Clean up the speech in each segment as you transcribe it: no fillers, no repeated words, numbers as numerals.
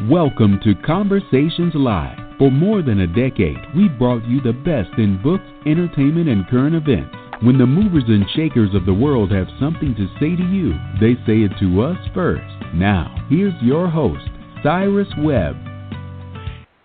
Welcome to Conversations Live. For more than a decade, we've brought you the best in books, entertainment, and current events. When the movers and shakers of the world have something to say to you, they say it to us first. Now, here's your host, Cyrus Webb.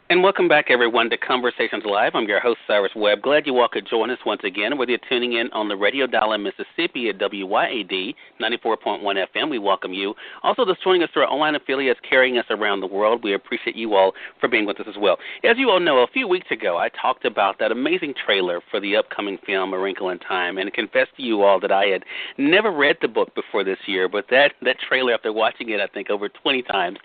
And welcome back, everyone, to Conversations Live. I'm your host, Cyrus Webb. Glad you all could join us once again. Whether you're tuning in on the radio dial in Mississippi at WYAD 94.1 FM, we welcome you. Also, those joining us through our online affiliates carrying us around the world, we appreciate you all for being with us as well. As you all know, a few weeks ago, I talked about that amazing trailer for the upcoming film, A Wrinkle in Time, and confessed to you all that I had never read the book before this year, but that trailer, after watching it, I think, over 20 times,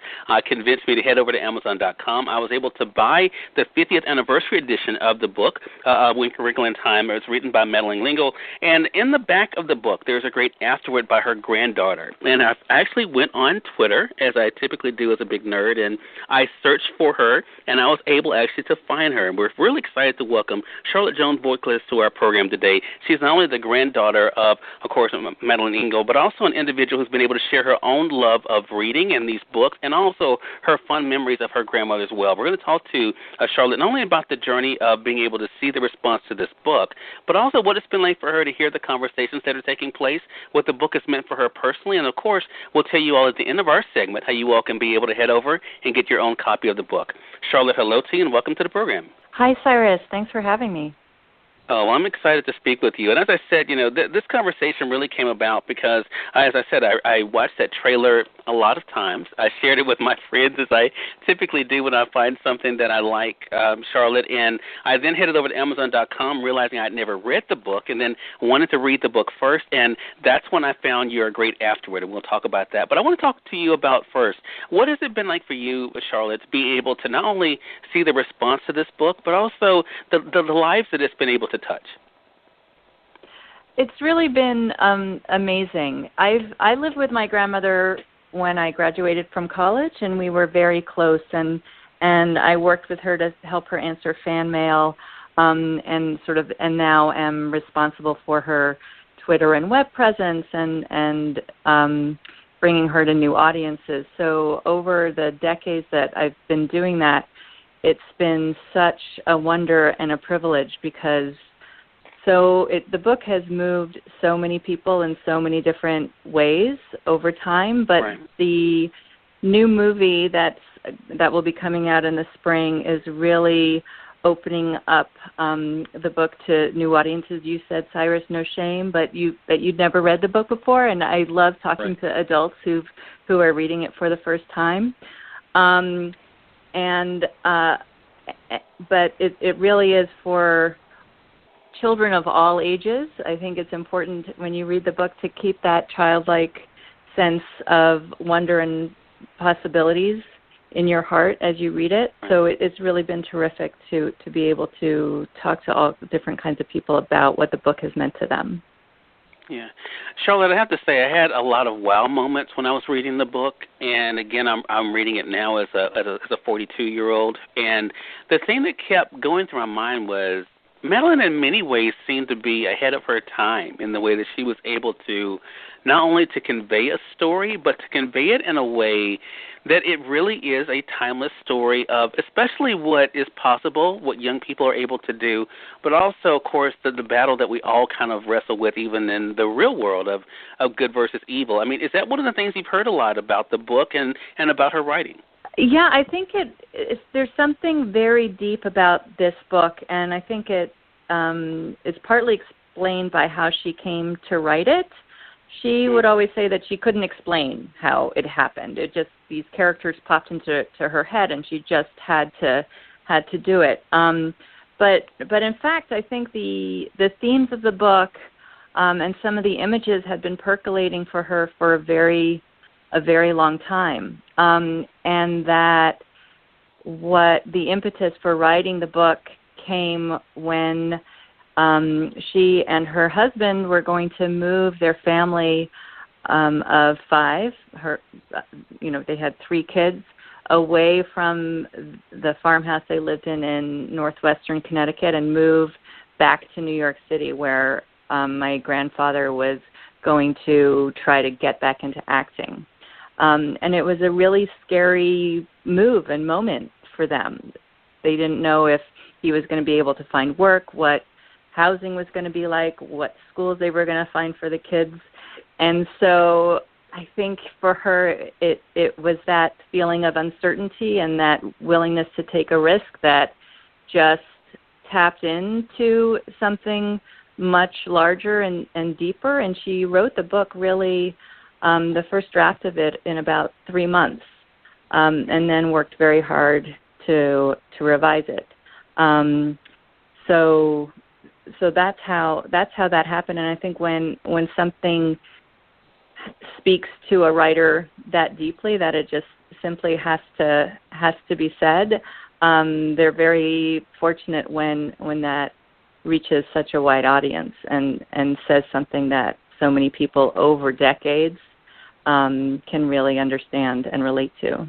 convinced me to head over to Amazon.com. I was able to buy the 50th anniversary edition of the book, A Wrinkle in Time. It was written by Madeleine L'Engle. And in the back of the book, there's a great afterword by her granddaughter. And I actually went on Twitter, as I typically do as a big nerd, and I searched for her, and I was able actually to find her. And we're really excited to welcome Charlotte Jones Voiklis to our program today. She's not only the granddaughter of course, Madeleine L'Engle, but also an individual who's been able to share her own love of reading and these books, and also her fun memories of her grandmother as well. We're going to talk to Charlotte not only about the journey of being able to see the response to this book, but also what it's been like for her to hear the conversations that are taking place, what the book has meant for her personally, and of course, we'll tell you all at the end of our segment how you all can be able to head over and get your own copy of the book. Charlotte, hello to you and welcome to the program. Hi, Cyrus. Thanks for having me. Oh, I'm excited to speak with you. And as I said, this conversation really came about because, as I said, I watched that trailer a lot of times. I shared it with my friends, as I typically do when I find something that I like, Charlotte. And I then headed over to Amazon.com, realizing I'd never read the book, and then wanted to read the book first. And that's when I found your great afterword, and we'll talk about that. But I want to talk to you about first, what has it been like for you, Charlotte, to be able to not only see the response to this book, but also the lives that it's been able to touch? It's really been amazing. I lived with my grandmother when I graduated from college, and we were very close. And I worked with her to help her answer fan mail, and now am responsible for her Twitter and web presence and bringing her to new audiences. So over the decades that I've been doing that, it's been such a wonder and a privilege because the book has moved so many people in so many different ways over time, but right. The new movie that will be coming out in the spring is really opening up the book to new audiences. You said, Cyrus, no shame, but you'd never read the book before, and I love talking right. to adults who are reading it for the first time. But it really is for children of all ages. I think it's important when you read the book to keep that childlike sense of wonder and possibilities in your heart as you read it. So it's really been terrific to be able to talk to all different kinds of people about what the book has meant to them. Yeah. Charlotte, I have to say I had a lot of wow moments when I was reading the book, and again, I'm reading it now as a 42-year-old, and the thing that kept going through my mind was Madeleine in many ways seemed to be ahead of her time in the way that she was able to not only to convey a story, but to convey it in a way that it really is a timeless story of especially what is possible, what young people are able to do, but also, of course, the battle that we all kind of wrestle with even in the real world of good versus evil. I mean, is that one of the things you've heard a lot about the book and about her writing? Yeah, I think there's something very deep about this book, and I think it's partly explained by how she came to write it. She would always say that she couldn't explain how it happened. It just, these characters popped into her head, and she just had to do it. But in fact, I think the themes of the book and some of the images had been percolating for her for a very long time, and that what the impetus for writing the book came when she and her husband were going to move their family of five. They had 3 kids away from the farmhouse they lived in northwestern Connecticut and move back to New York City, where my grandfather was going to try to get back into acting. And it was a really scary move and moment for them. They didn't know if he was going to be able to find work, what housing was going to be like, what schools they were going to find for the kids. And so I think for her, it was that feeling of uncertainty and that willingness to take a risk that just tapped into something much larger and deeper. And she wrote the book really, the first draft of it in about 3 months, and then worked very hard to revise it. So that's how that happened. And I think when something speaks to a writer that deeply that it just simply has to be said, they're very fortunate when that reaches such a wide audience and says something that so many people over decades can really understand and relate to.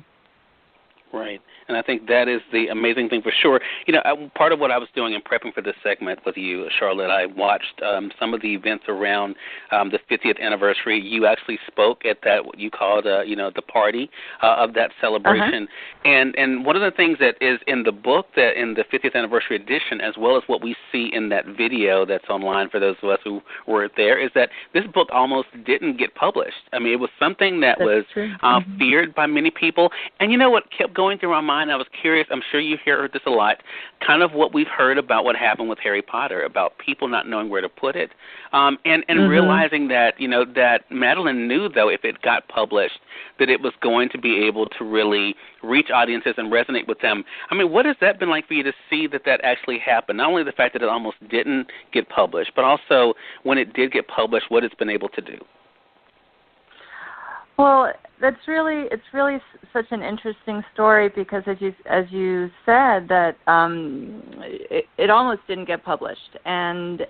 Right. And I think that is the amazing thing for sure. You know, part of what I was doing in prepping for this segment with you, Charlotte, I watched some of the events around the 50th anniversary. You actually spoke at that, what you called, the party of that celebration. And one of the things that is in the book, that in the 50th anniversary edition, as well as what we see in that video that's online for those of us who were there, is that this book almost didn't get published. I mean, it was something that was feared by many people. And you know what kept going through my mind? I was curious, I'm sure you heard this a lot, kind of what we've heard about what happened with Harry Potter, about people not knowing where to put it, and realizing that, that Madeleine knew, though, if it got published, that it was going to be able to really reach audiences and resonate with them. I mean, what has that been like for you to see that actually happened? Not only the fact that it almost didn't get published, but also when it did get published, what it's been able to do. Well, it's really such an interesting story because, as you said, that it almost didn't get published, and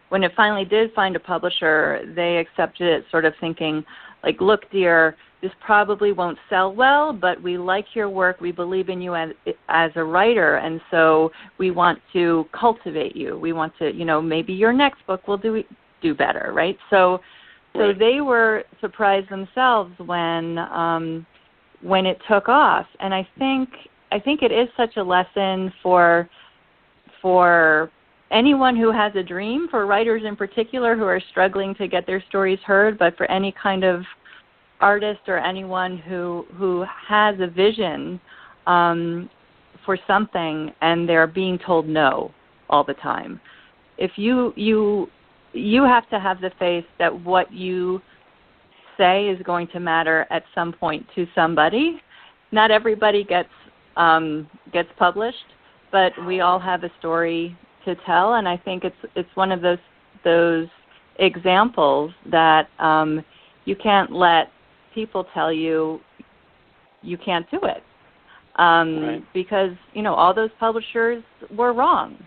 when it finally did find a publisher, they accepted it, sort of thinking, like, look, dear, this probably won't sell well, but we like your work, we believe in you as a writer, and so we want to cultivate you. We want to, maybe your next book will do better, right? So they were surprised themselves when it took off, and I think it is such a lesson for anyone who has a dream, for writers in particular who are struggling to get their stories heard, but for any kind of artist or anyone who has a vision for something and they're being told no all the time. If you have to have the faith that what you say is going to matter at some point to somebody. Not everybody gets published, but we all have a story to tell, and I think it's one of those examples that you can't let people tell you can't do it, because all those publishers were wrong.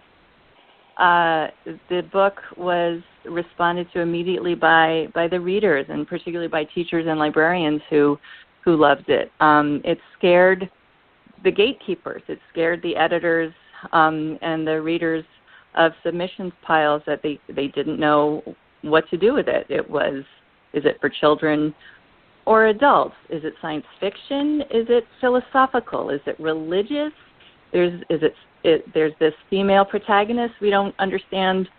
The book was responded to immediately by the readers, and particularly by teachers and librarians who loved it. It scared the gatekeepers. It scared the editors and the readers of submissions piles that they didn't know what to do with it. It was, is it for children or adults? Is it science fiction? Is it philosophical? Is it religious? There's this female protagonist. We don't understand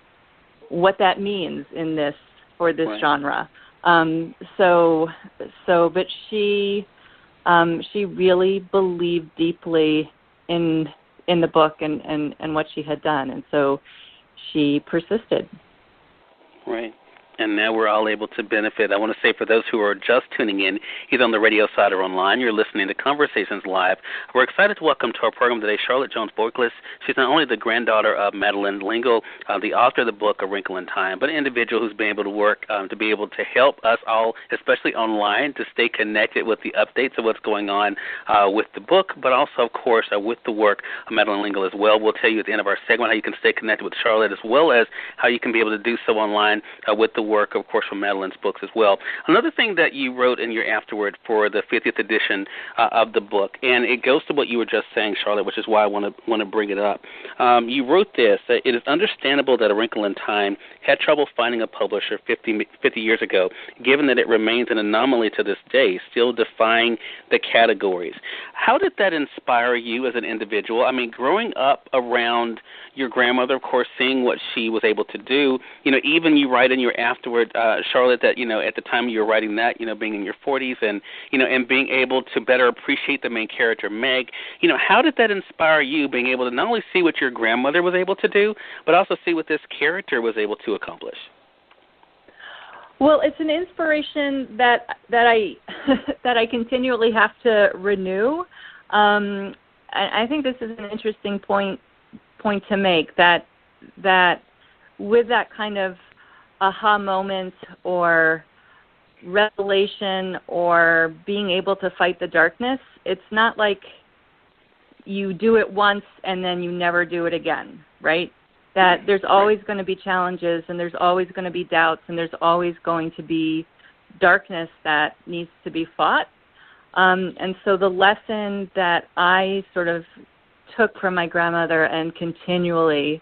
what that means for this genre. But she really believed deeply in the book and what she had done, and so she persisted. Right. And now we're all able to benefit. I want to say for those who are just tuning in, either on the radio side or online, you're listening to Conversations Live. We're excited to welcome to our program today Charlotte Jones Voiklis. She's not only the granddaughter of Madeleine L'Engle, the author of the book A WRINKLE in Time, but an individual who's been able to work to be able to help us all, especially online, to stay connected with the updates of what's going on with the book, but also, of course, with the work of Madeleine L'Engle as well. We'll tell you at the end of our segment how you can stay connected with Charlotte, as well as how you can be able to do so online with the work, of course, from Madeleine's books as well. Another thing that you wrote in your afterword for the 50th edition of the book, and it goes to what you were just saying, Charlotte, which is why I want to bring it up. You wrote this, that it is understandable that A Wrinkle in Time had trouble finding a publisher 50 years ago, given that it remains an anomaly to this day, still defying the categories. How did that inspire you as an individual? I mean, growing up around your grandmother, of course, seeing what she was able to do, even you write in your afterward, Charlotte, that, at the time you were writing that, being in your 40s and being able to better appreciate the main character, Meg, how did that inspire you, being able to not only see what your grandmother was able to do, but also see what this character was able to accomplish? Well, it's an inspiration that I that I continually have to renew. I think this is an interesting point to make, that with that kind of aha moment or revelation or being able to fight the darkness, it's not like you do it once and then you never do it again, right? That there's always going to be challenges and there's always going to be doubts and there's always going to be darkness that needs to be fought. And so the lesson that I sort of took from my grandmother and continuously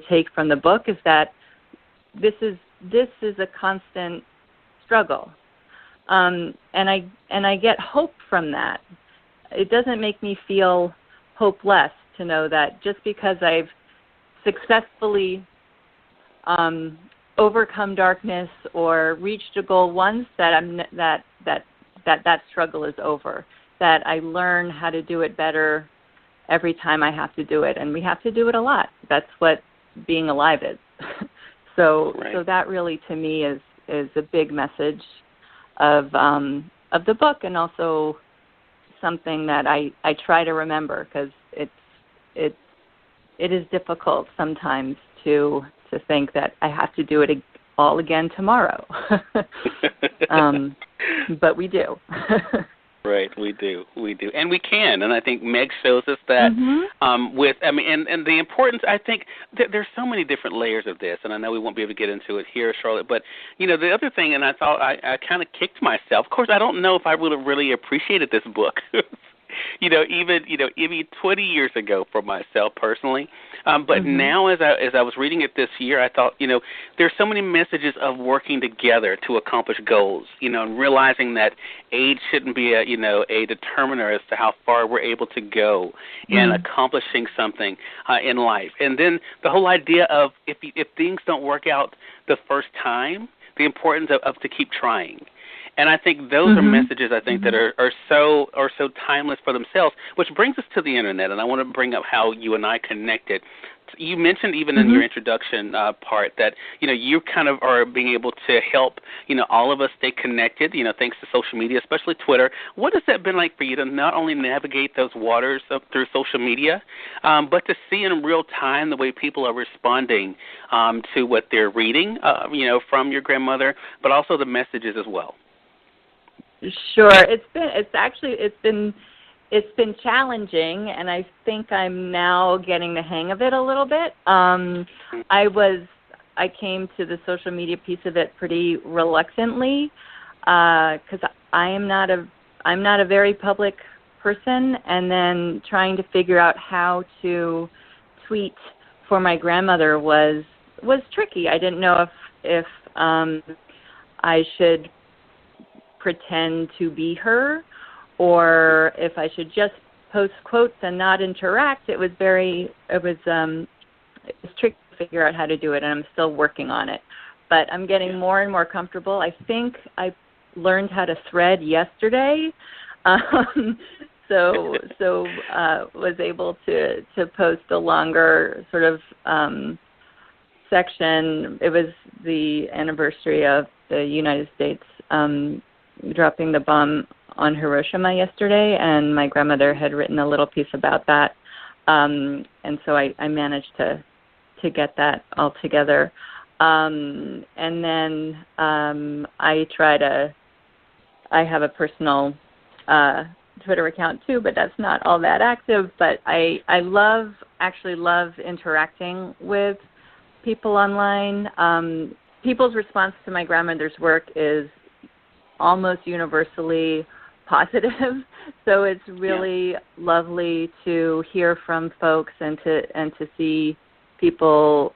take from the book is that this is a constant struggle, and I get hope from that. It doesn't make me feel hopeless to know that just because I've successfully overcome darkness or reached a goal once, that struggle is over. That I learn how to do it better every time I have to do it, and we have to do it a lot. That's what being alive is. So that really, to me, is a big message of the book, and also something that I try to remember, because it is difficult sometimes to think that I have to do it all again tomorrow. But we do. Right, we do, and we can, and I think Meg shows us that. And the importance. I think there's so many different layers of this, and I know we won't be able to get into it here, Charlotte. But the other thing, and I thought I kind of kicked myself. Of course, I don't know if I would have really appreciated this book. Even 20 years ago for myself personally. But now as I was reading it this year, I thought, there's so many messages of working together to accomplish goals, and realizing that age shouldn't be a determiner as to how far we're able to go in accomplishing something in life. And then the whole idea of if things don't work out the first time, the importance of to keep trying. And I think those are messages I think that are so timeless for themselves, which brings us to the Internet. And I want to bring up how you and I connected. You mentioned even in your introduction part that, you kind of are being able to help, all of us stay connected, thanks to social media, especially Twitter. What has that been like for you to not only navigate those waters through social media, but to see in real time the way people are responding to what they're reading, from your grandmother, but also the messages as well? Sure, it's been challenging, and I think I'm now getting the hang of it a little bit. I came to the social media piece of it pretty reluctantly, because I'm not a very public person, and then trying to figure out how to tweet for my grandmother was tricky. I didn't know if I should pretend to be her, or if I should just post quotes and not interact. It was tricky to figure out how to do it, and I'm still working on it. But I'm getting more and more comfortable. I think I learned how to thread yesterday, so was able to post a longer sort of section. It was the anniversary of the United States dropping the bomb on Hiroshima yesterday, and my grandmother had written a little piece about that, and so I managed to get that all together. And then I have a personal Twitter account too, but that's not all that active. But I love interacting with people online. people's response to my grandmother's work is almost universally positive. So it's really lovely to hear from folks and to see people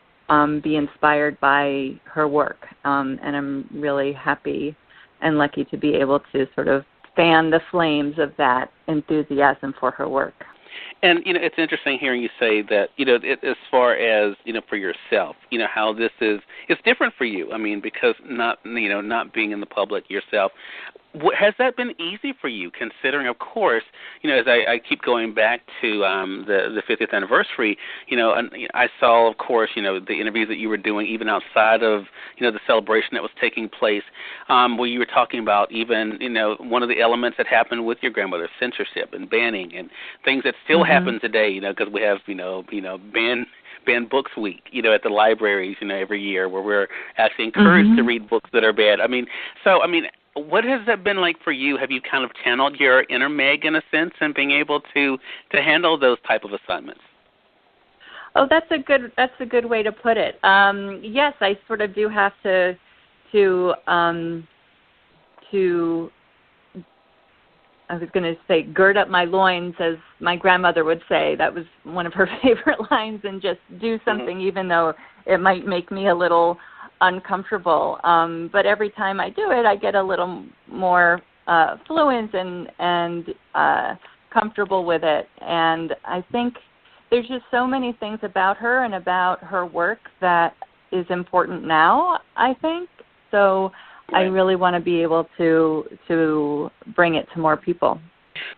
be inspired by her work. And I'm really happy and lucky to be able to sort of fan the flames of that enthusiasm for her work. And, it's interesting hearing you say that, as far as, for yourself, how this it's different for you. I mean, because not being in the public yourself. Has that been easy for you, considering, of course, as I keep going back to the 50th anniversary, and I saw, of course, the interviews that you were doing even outside of, the celebration that was taking place, where you were talking about even, one of the elements that happened with your grandmother, censorship and banning and things that still happen today, because we have, banned books week, at the libraries, every year, where we're actually encouraged to read books that are bad. What has that been like for you? Have you kind of channeled your inner Meg in a sense and being able to handle those type of assignments? Oh, that's a good way to put it. Yes, I sort of do have to I was going to say gird up my loins, as my grandmother would say. That was one of her favorite lines, and just do something even though it might make me a little uncomfortable. But every time I do it, I get a little more fluent and comfortable with it. And I think there's just so many things about her and about her work that is important now, I think. So I really want to be able to bring it to more people.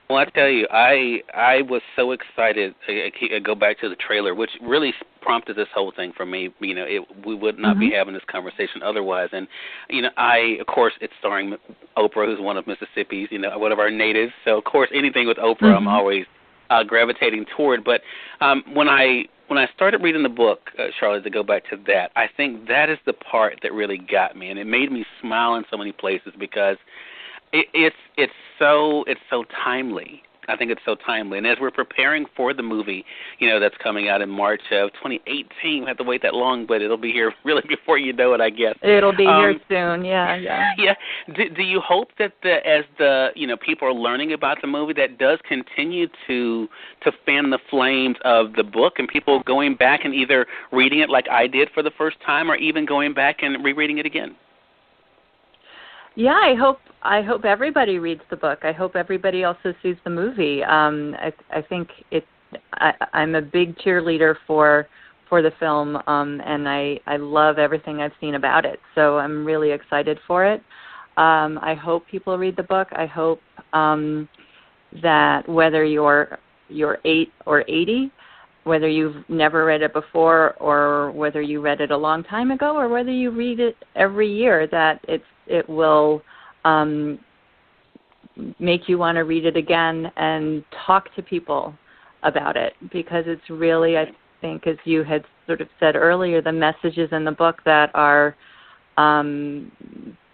Well, I tell you, I was so excited. I go back to the trailer, which really prompted this whole thing for me. We would not be having this conversation otherwise. And, of course, it's starring Oprah, who's one of Mississippi's, one of our natives. So, of course, anything with Oprah, I'm always gravitating toward. But when I started reading the book, Charlotte, to go back to that, I think that is the part that really got me, and it made me smile in so many places because it's so timely. I think it's so timely. And as we're preparing for the movie, that's coming out in March of 2018, we have to wait that long, but it'll be here really before you know it, I guess. It'll be here soon, yeah. Yeah. Do you hope that as people are learning about the movie, that does continue to fan the flames of the book, and people going back and either reading it like I did for the first time, or even going back and rereading it again? Yeah, I hope everybody reads the book. I hope everybody also sees the movie. I think I'm a big cheerleader for the film, and I love everything I've seen about it. So I'm really excited for it. I hope people read the book. I hope that whether you're 8 or 80, whether you've never read it before, or whether you read it a long time ago, or whether you read it every year, that it will make you want to read it again and talk to people about it, because it's really, I think, as you had sort of said earlier, the messages in the book that are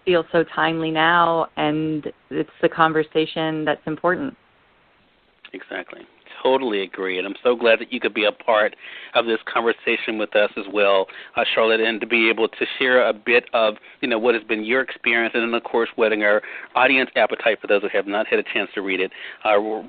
feel so timely now, and it's the conversation that's important. Exactly. Totally agree, and I'm so glad that you could be a part of this conversation with us as well, Charlotte, and to be able to share a bit of, what has been your experience, and then, of course, whetting our audience appetite for those who have not had a chance to read it,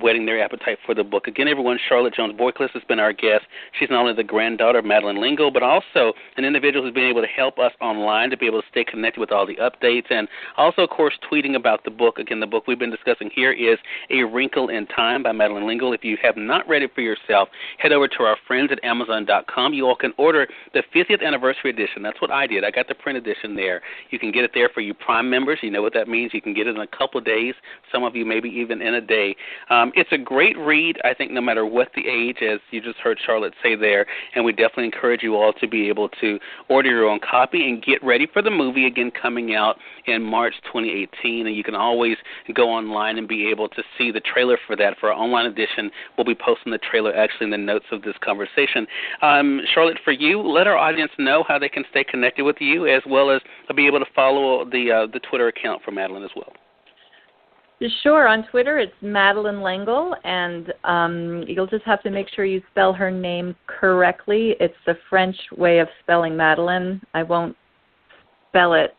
whetting their appetite for the book. Again, everyone, Charlotte Jones Voiklis has been our guest. She's not only the granddaughter of Madeleine L'Engle, but also an individual who's been able to help us online to be able to stay connected with all the updates, and also, of course, tweeting about the book. Again, the book we've been discussing here is A WRINKLE in Time by Madeleine L'Engle. If you have not read it for yourself, head over to our friends at Amazon.com. You all can order the 50th anniversary edition. That's what I did. I got the print edition there. You can get it there for you Prime members. You know what that means. You can get it in a couple of days. Some of you maybe even in a day. It's a great read, I think, no matter what the age, as you just heard Charlotte say there, and we definitely encourage you all to be able to order your own copy and get ready for the movie, again, coming out in March 2018. And you can always go online and be able to see the trailer for that. For our online edition, we'll be posting the trailer actually in the notes of this conversation. Charlotte, for you, let our audience know how they can stay connected with you, as well as be able to follow the Twitter account for Madeleine as well. Sure. On Twitter, it's Madeleine L'Engle, and you'll just have to make sure you spell her name correctly. It's the French way of spelling Madeleine. I won't spell it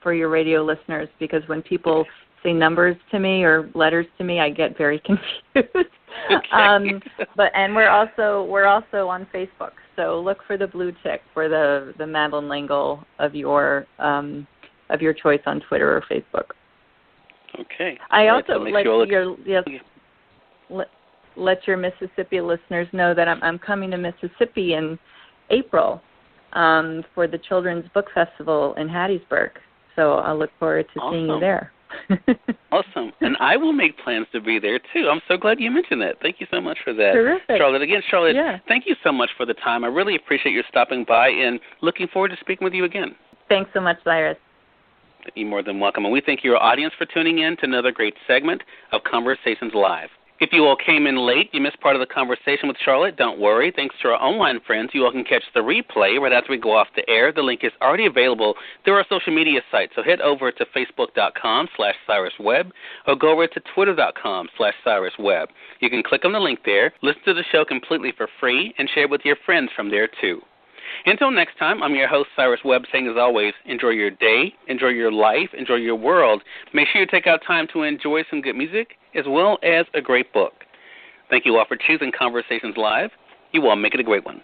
for your radio listeners, because when people say numbers to me or letters to me, I get very confused. Okay. And we're also on Facebook. So look for the blue tick for the Madeleine L'Engle of your choice on Twitter or Facebook. Okay. I also let your Mississippi listeners know that I'm coming to Mississippi in April for the Children's Book Festival in Hattiesburg. So I'll look forward to seeing you there. Awesome. And I will make plans to be there, too. I'm so glad you mentioned that. Thank you so much for that. Terrific. Charlotte, again, thank you so much for the time. I really appreciate your stopping by and looking forward to speaking with you again. Thanks so much, Cyrus. You're more than welcome. And we thank your audience for tuning in to another great segment of Conversations Live. If you all came in late, you missed part of the conversation with Charlotte, don't worry. Thanks to our online friends, you all can catch the replay right after we go off the air. The link is already available through our social media sites. So head over to facebook.com/CyrusWebb or go over to twitter.com/CyrusWebb. You can click on the link there, listen to the show completely for free, and share it with your friends from there, too. Until next time, I'm your host, Cyrus Webb, saying as always, enjoy your day, enjoy your life, enjoy your world. Make sure you take out time to enjoy some good music as well as a great book. Thank you all for choosing Conversations Live. You all make it a great one.